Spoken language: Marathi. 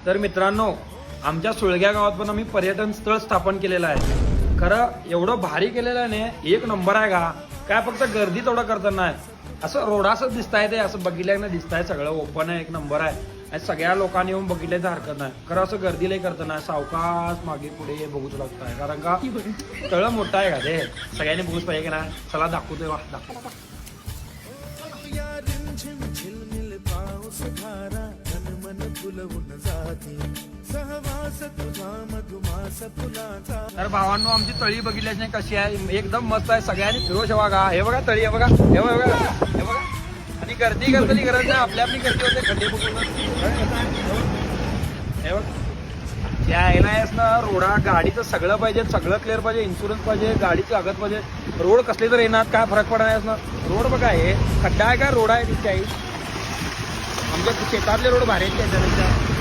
तर मित्रांनो, आमच्या सुळग्या गावात पण आम्ही पर्यटन स्थळ स्थापन केलेलं आहे. खरं एवढं भारी केलेलं आहे ना, एक नंबर आहे का. काय फक्त गर्दी तेवढं करताना नाही, असं रोडासच दिसताय, ते असं बघितलं दिसताय, सगळं ओपन आहे, एक नंबर आहे आणि सगळ्या लोकांनी येऊन बघितल्याचं हरकत नाही. खरं असं गर्दीलाही करता नाही, सावकाश मागे पुढे बघूच लागताय, कारण का तळ मोठा आहे का ते, सगळ्यांनी बघूच पाहिजे की नाही. चला दाखवतोय, वा दाखव. तर भावांनो, आमची तळी बघितल्याच नाही कशी आहे, एकदम मस्त आहे. सगळ्यांनी फिरो शेवा का. हे बघा तळी, हे बघा, हे बघा, हे बघा. आणि गर्दी करताना गरज नाही, आपली आपली गर्दी होते खड्डे बघून. हे बघ, यायला आहेस ना, रोडा गाडीचं सगळं पाहिजे, सगळं क्लिअर पाहिजे, इन्शुरन्स पाहिजे, गाडीचं कागद पाहिजे. रोड कसले तर येणार, काय फरक पडणार ना. रोड बघा, हे खड्डा आहे का रोड आहे तिथे. आमच्या शेतातले रोड भारी आहेत त्याच्यापेक्षा.